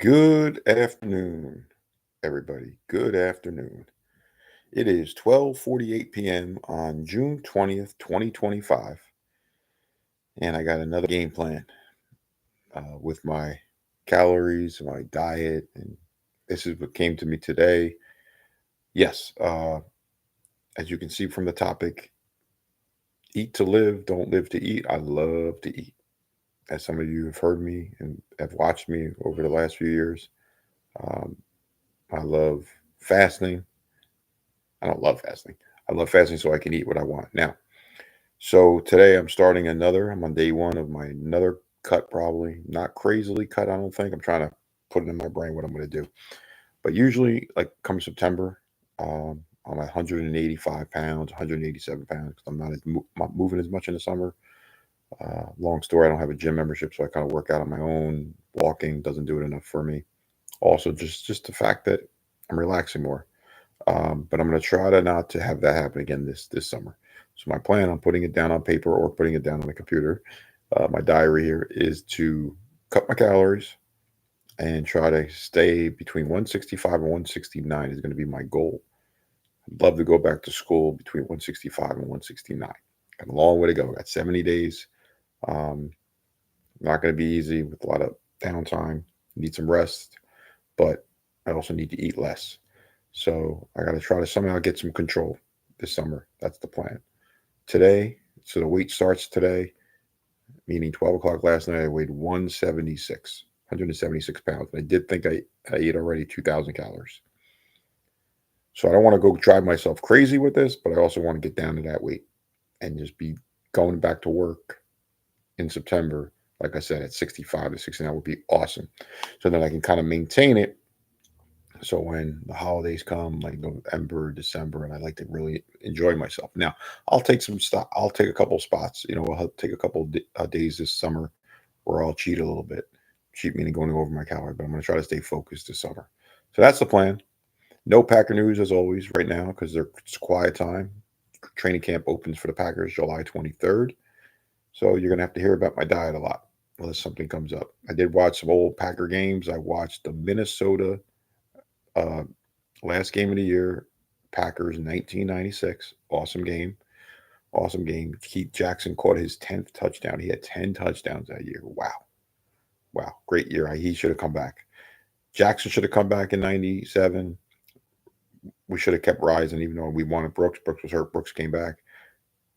Good afternoon, everybody. Good afternoon. It is 12:48 p.m. on June 20th, 2025, and I got another game plan with my calories, my diet, and this is what came to me today. Yes, as you can see from the topic, eat to live, don't live to eat. I love to eat. As some of you have heard me and have watched me over the last few years, um, I love fasting. I don't love fasting. I love fasting so I can eat what I want. Now, so today I'm starting another. I'm on day one of my another cut, probably not crazily cut. I don't think I'm trying to put it in my brain what I'm going to do. But usually, like come September, I'm at 185 pounds, 187 pounds because I'm not moving as much in the summer. Long story, I don't have a gym membership, so I kind of work out on my own. Walking doesn't do it enough for me. Also, just the fact that I'm relaxing more. But I'm going to try to not to have that happen again this summer. So my plan on putting it down on paper or putting it down on the computer, my diary here is to cut my calories and try to stay between 165 and 169 is going to be my goal. I'd love to go back to school between 165 and 169. Got a long way to go. Got 70 days. Um, Not going to be easy with a lot of downtime. Need some rest, but I also need to eat less. So I got to try to somehow get some control this summer. That's the plan. Today, so the weight starts today, meaning 12 o'clock last night, I weighed 176, 176 pounds. And I did think I ate already 2,000 calories. So I don't want to go drive myself crazy with this, but I also want to get down to that weight and just be going back to work in September. Like I said, at 65 to 69 would be awesome. So then I can kind of maintain it. So when the holidays come, like November, December, and I like to really enjoy myself. Now, I'll take some stop. I'll take a couple spots. I'll take a couple days this summer where I'll cheat a little bit. Cheat meaning going over my calorie, but I'm going to try to stay focused this summer. So that's the plan. No Packer news as always right now because it's quiet time. Training camp opens for the Packers July 23rd. So you're going to have to hear about my diet a lot unless something comes up. I did watch some old Packer games. I watched the Minnesota uh, last game of the year, Packers 1996. Awesome game. Awesome game. Keith Jackson caught his 10th touchdown. He had 10 touchdowns that year. Wow. Wow. Great year. He should have come back. Jackson should have come back in 97. We should have kept rising, even though we wanted Brooks. Brooks was hurt. Brooks came back.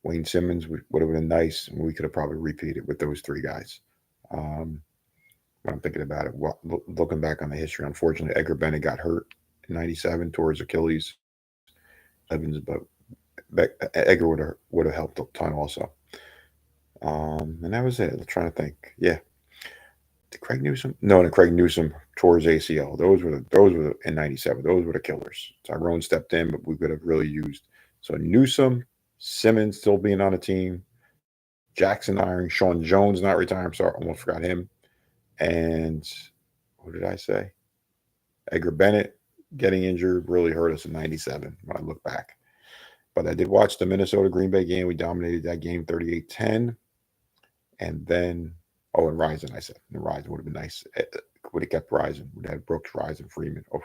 Wayne Simmons would have been nice. And we could have probably repeated with those three guys. Um, when I'm thinking about it, well, looking back on the history, unfortunately, Edgar Bennett got hurt in 97 towards Achilles. Evans, but Edgar would have helped a ton also. And that was it. I'm trying to think. Yeah, did Craig Newsom? No, Craig Newsom tore his ACL. Those were in '97. Those were the killers. Tyrone stepped in, but we could have really used. So Newsom, Simmons still being on the team, Jackson Iron, Sean Jones not retiring. I'm sorry, almost forgot him. And who did I say? Edgar Bennett getting injured really hurt us in '97 when I look back. But I did watch the Minnesota Green Bay game. We dominated that game 38-10. And then, oh, and Rising, I said. And Rising would have been nice. Would have kept Rising. Would have had Brooks, Rising, Freeman. Oh,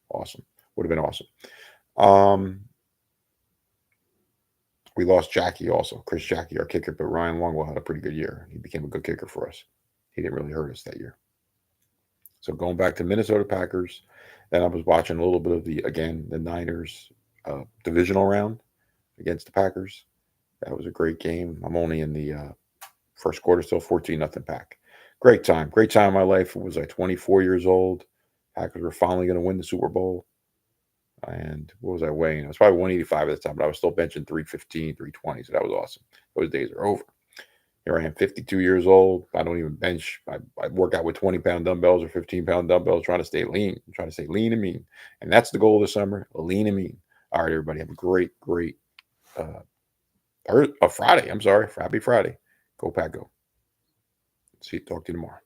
awesome. Would have been awesome. Um, we lost Jackie also. Chris Jackie, our kicker, but Ryan Longwell had a pretty good year. He became a good kicker for us. He didn't really hurt us that year. So going back to Minnesota Packers, then I was watching a little bit of the Niners divisional round against the Packers. That was a great game. I'm only in the first quarter, still 14-0 Pack. Great time. Great time in my life. It was like 24 years old. Packers were finally going to win the Super Bowl. And what was I weighing? I was probably 185 at the time, but I was still benching 315, 320. So that was awesome. Those days are over. Here I am, 52 years old. I don't even bench. I work out with 20-pound dumbbells or 15-pound dumbbells, trying to stay lean. I'm trying to stay lean and mean. And that's the goal this summer, lean and mean. All right, everybody, have a great a Friday. I'm sorry. Happy Friday. Go Pack Go. Talk to you tomorrow.